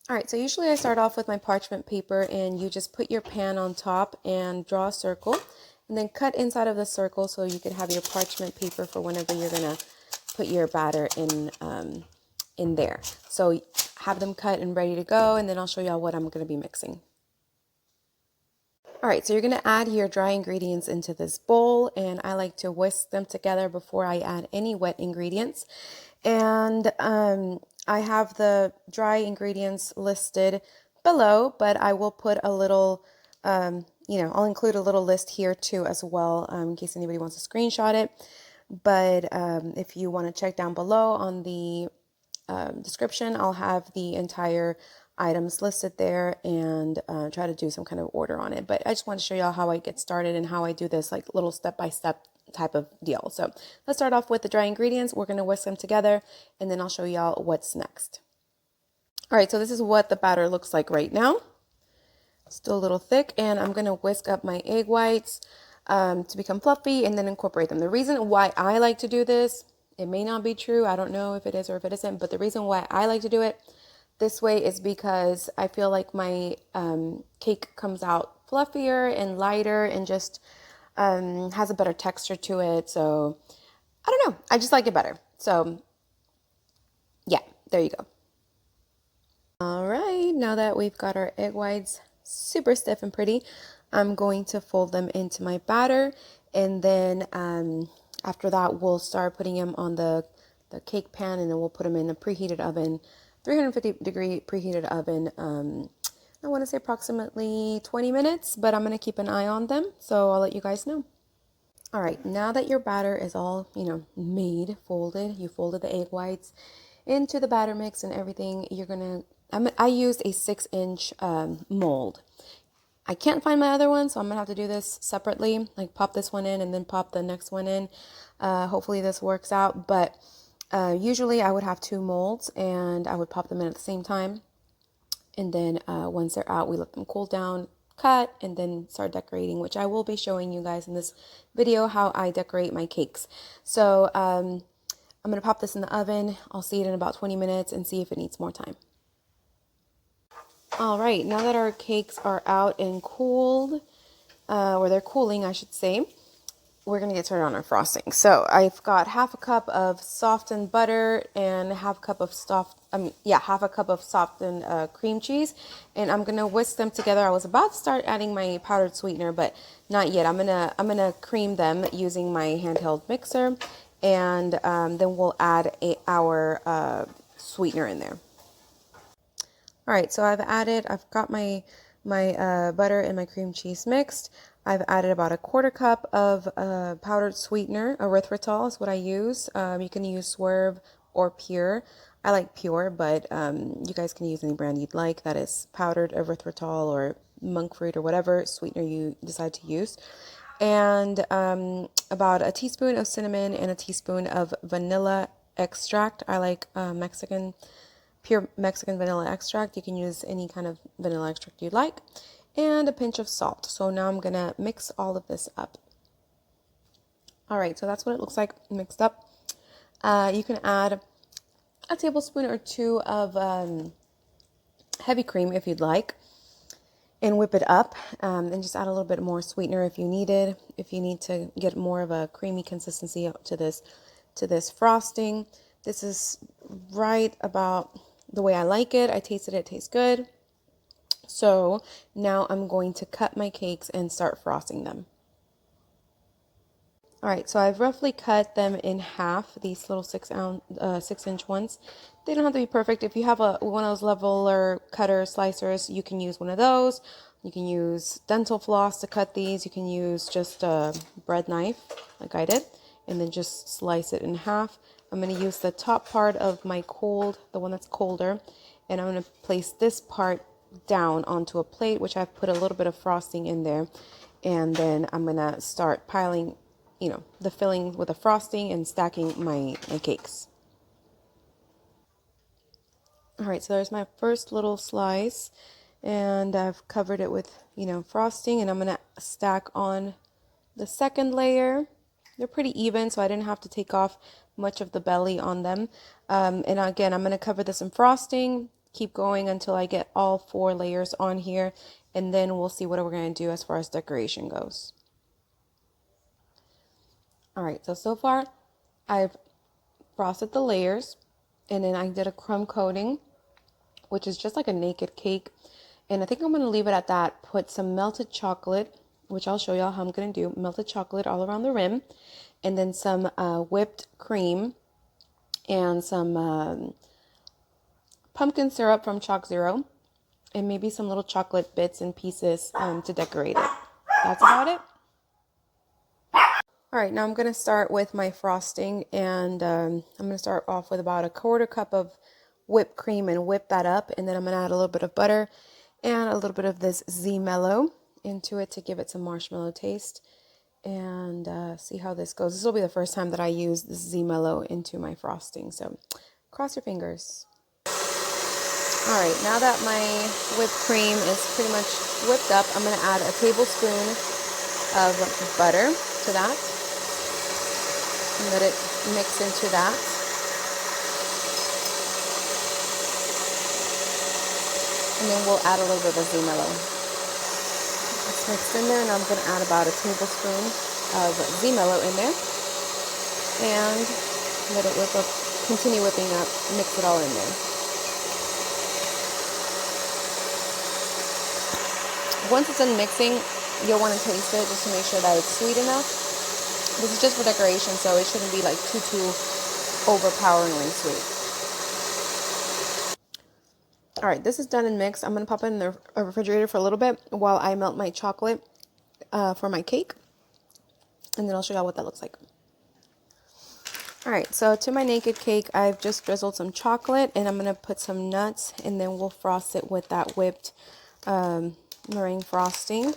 All right, so usually I start off with my parchment paper, and you just put your pan on top and draw a circle and then cut inside of the circle so you can have your parchment paper for whenever you're gonna put your batter in there. So have them cut and ready to go, and then I'll show y'all what I'm gonna be mixing. All right, so you're gonna add your dry ingredients into this bowl, and I like to whisk them together before I add any wet ingredients. And I have the dry ingredients listed below, but I will put a little, I'll include a little list here too as well, in case anybody wants to screenshot it. But if you want to check down below on the description, I'll have the entire items listed there, and try to do some kind of order on it. But I just want to show y'all how I get started and how I do this like little step-by-step type of deal. So let's start off with the dry ingredients. We're going to whisk them together, and then I'll show y'all what's next. All right, so this is what the batter looks like right now. Still a little thick, and I'm going to whisk up my egg whites to become fluffy and then incorporate them. The reason why I like to do this, it may not be true. I don't know if it is or if it isn't, but the reason why I like to do it this way is because I feel like my cake comes out fluffier and lighter and just has a better texture to it. So I don't know. I just like it better. So yeah, there you go. All right, now that we've got our egg whites super stiff and pretty, I'm going to fold them into my batter, and then after that we'll start putting them on the cake pan, and then we'll put them in a preheated oven, 350-degree preheated oven. I want to say approximately 20 minutes, but I'm going to keep an eye on them, so I'll let you guys know. All right, now that your batter is all, made, folded, you folded the egg whites into the batter mix and everything, I used a 6-inch mold. I can't find my other one, so I'm gonna have to do this separately, like pop this one in and then pop the next one in. Hopefully this works out, but usually I would have 2 molds and I would pop them in at the same time. And then once they're out, we let them cool down, cut, and then start decorating, which I will be showing you guys in this video how I decorate my cakes. So I'm gonna pop this in the oven. I'll see it in about 20 minutes and see if it needs more time. All right, now that our cakes are out and cooled, or they're cooling, I should say, we're gonna get started on our frosting. So I've got half a cup of softened butter and half a cup of softened cream cheese, and I'm gonna whisk them together. I was about to start adding my powdered sweetener, but not yet. I'm gonna cream them using my handheld mixer, and then we'll add our sweetener in there. All right, so I've got my butter and my cream cheese mixed. I've added about a quarter cup of powdered sweetener. Erythritol is what I use. You can use Swerve or Pyure. I like Pyure, but you guys can use any brand you'd like. That is powdered erythritol or monk fruit or whatever sweetener you decide to use. And about a teaspoon of cinnamon and a teaspoon of vanilla extract. I like pure Mexican vanilla extract. You can use any kind of vanilla extract you like, and a pinch of salt. So now I'm gonna mix all of this up. All right, so that's what it looks like mixed up. You can add a tablespoon or 2 of heavy cream if you'd like, and whip it up, and just add a little bit more sweetener if you needed. If you need to get more of a creamy consistency to this frosting, this is right about the way I like it. I tasted it, it tastes good. So now I'm going to cut my cakes and start frosting them. All right, so I've roughly cut them in half, these little 6-inch ones. They don't have to be perfect. If you have one of those leveler cutter slicers, you can use one of those. You can use dental floss to cut these. You can use just a bread knife, like I did, and then just slice it in half. I'm going to use the top part of the one that's colder, and I'm going to place this part down onto a plate, which I've put a little bit of frosting in there, and then I'm going to start piling, the filling with the frosting and stacking my cakes. All right, so there's my first little slice, and I've covered it with, frosting, and I'm going to stack on the second layer. They're pretty even, so I didn't have to take off much of the belly on them. And again, I'm going to cover this in frosting, keep going until I get all 4 layers on here, and then we'll see what we're going to do as far as decoration goes. All right, so far I've frosted the layers, and then I did a crumb coating, which is just like a naked cake. And I think I'm going to leave it at that. Put some melted chocolate, which I'll show y'all how I'm going to do. Melted chocolate all around the rim. And then some whipped cream and some pumpkin syrup from Chalk Zero. And maybe some little chocolate bits and pieces to decorate it. That's about it. All right, now I'm going to start with my frosting. And I'm going to start off with about a 1/4 cup of whipped cream and whip that up. And then I'm going to add a little bit of butter and a little bit of this Z Mellow into it to give it some marshmallow taste, and see how this goes. This will be the first time that I use this Z Mellow into my frosting, so cross your fingers. All right, now that my whipped cream is pretty much whipped up, I'm going to add a tablespoon of butter to that and let it mix into that. And then we'll add a little bit of Z Mellow. It's mixed in there, and I'm going to add about a tablespoon of Z Mellow in there. And let it whip up, continue whipping up, mix it all in there. Once it's done mixing, you'll want to taste it just to make sure that it's sweet enough. This is just for decoration, so it shouldn't be like too overpoweringly sweet. All right, this is done and mixed. I'm going to pop it in the refrigerator for a little bit while I melt my chocolate for my cake. And then I'll show you what that looks like. All right, so to my naked cake, I've just drizzled some chocolate, and I'm going to put some nuts, and then we'll frost it with that whipped meringue frosting.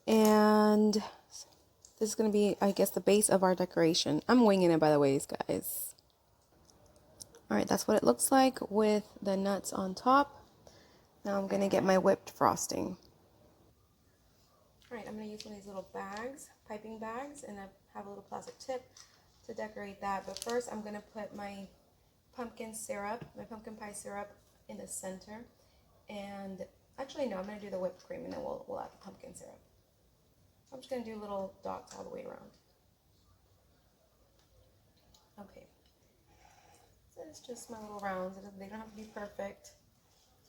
And this is going to be, I guess, the base of our decoration. I'm winging it, by the way, guys. All right, that's what it looks like with the nuts on top. Now I'm going to get my whipped frosting. All right, I'm going to use one of these little bags, piping bags, and I have a little plastic tip to decorate that. But first, I'm going to put my pumpkin syrup, my pumpkin pie syrup in the center. And actually, no, I'm going to do the whipped cream, and then we'll add the pumpkin syrup. I'm just going to do little dots all the way around. Okay. So it's just my little rounds. They don't have to be perfect.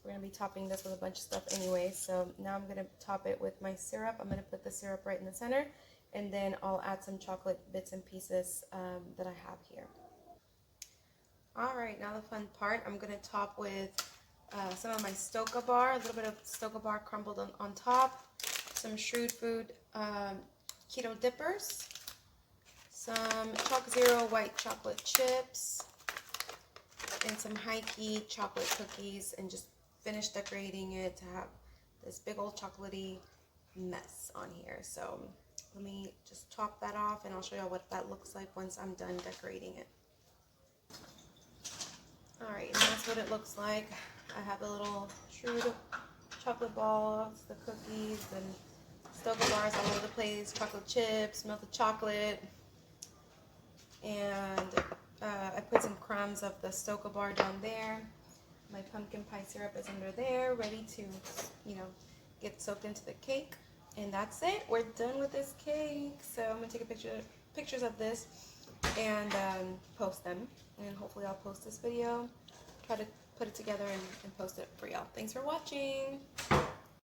We're going to be topping this with a bunch of stuff anyway. So now I'm going to top it with my syrup. I'm going to put the syrup right in the center. And then I'll add some chocolate bits and pieces that I have here. All right, now the fun part. I'm going to top with some of my Stoka bar, a little bit of Stoka bar crumbled on top, some Shrewd Food keto dippers, some Chalk Zero white chocolate chips, and some high-key chocolate cookies, and just finish decorating it to have this big old chocolatey mess on here. So let me just top that off, and I'll show you what that looks like once I'm done decorating it. Alright, and that's what it looks like. I have the little Shrewd chocolate balls, the cookies, and Stoka bars all over the place, chocolate chips, melted chocolate, and I put some crumbs of the Stoka bar down there. My pumpkin pie syrup is under there, ready to, get soaked into the cake. And that's it. We're done with this cake. So I'm gonna take pictures of this and post them. And hopefully I'll post this video. Try to put it together and post it for y'all. Thanks for watching.